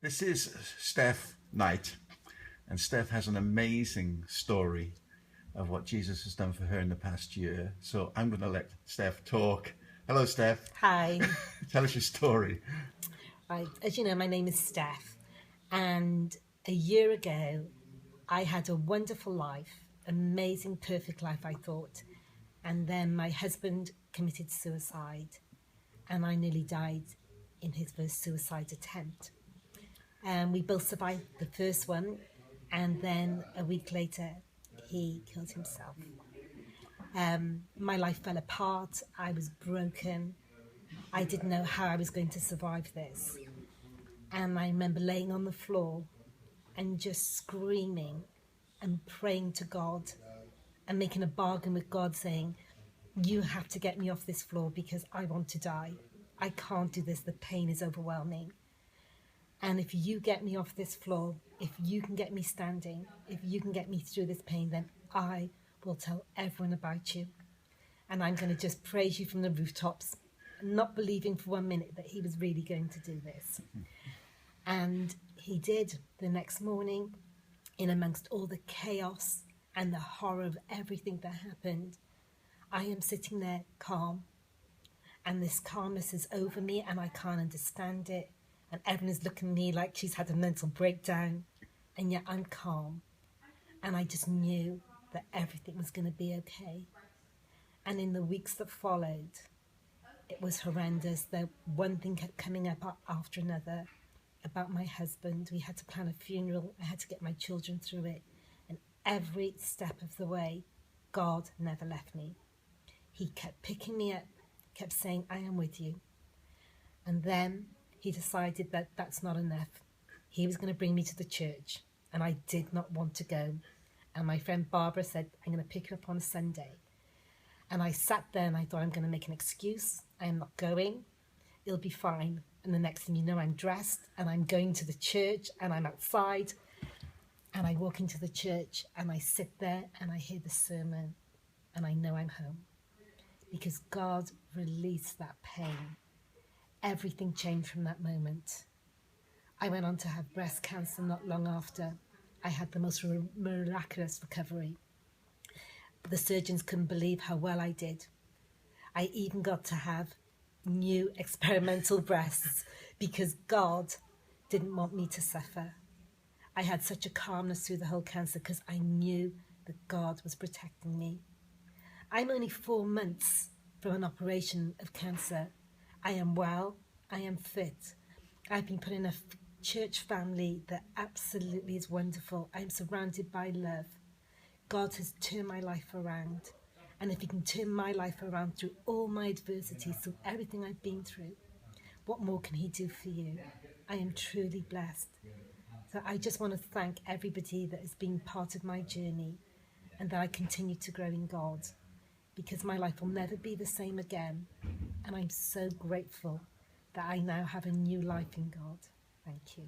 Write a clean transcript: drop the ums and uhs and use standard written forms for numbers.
This is Steph Knight, and Steph has an amazing story of what Jesus has done for her in the past year. So I'm going to let Steph talk. Hello, Steph. Hi. Tell us your story. Right. As you know, my name is Steph, and a year ago, I had a wonderful life, amazing, perfect life, I thought. And then my husband committed suicide, and I nearly died in his first suicide attempt. And we both survived the first one, and then a week later, he killed himself. My life fell apart. I was broken. I didn't know how I was going to survive this. And I remember laying on the floor and just screaming and praying to God and making a bargain with God, saying, you have to get me off this floor because I want to die. I can't do this. The pain is overwhelming. And if you get me off this floor, if you can get me standing, if you can get me through this pain, then I will tell everyone about you. And I'm going to just praise you from the rooftops, not believing for 1 minute that he was really going to do this. And he did. The next morning, in amongst all the chaos and the horror of everything that happened, I am sitting there calm. And this calmness is over me and I can't understand it. And everyone is looking at me like she's had a mental breakdown. And yet I'm calm. And I just knew that everything was going to be okay. And in the weeks that followed, it was horrendous. The one thing kept coming up after another about my husband. We had to plan a funeral. I had to get my children through it. And every step of the way, God never left me. He kept picking me up, kept saying, I am with you. And then he decided that that's not enough. He was going to bring me to the church. And I did not want to go. And my friend Barbara said, I'm going to pick you up on a Sunday. And I sat there and I thought, I'm going to make an excuse. I am not going. It'll be fine. And the next thing you know, I'm dressed and I'm going to the church and I'm outside. And I walk into the church and I sit there and I hear the sermon and I know I'm home. Because God released that pain. Everything changed from that moment. I went on to have breast cancer not long after. I had the most miraculous recovery. The surgeons couldn't believe how well I did. I even got to have new experimental breasts because God didn't want me to suffer. I had such a calmness through the whole cancer because I knew that God was protecting me. I'm only 4 months from an operation of cancer. I am well, I am fit. I've been put in a church family that absolutely is wonderful. I'm surrounded by love. God has turned my life around. And if he can turn my life around through all my adversities, through everything I've been through, what more can he do for you? I am truly blessed. So I just want to thank everybody that has been part of my journey and that I continue to grow in God, because my life will never be the same again. And I'm so grateful that I now have a new life in God. Thank you.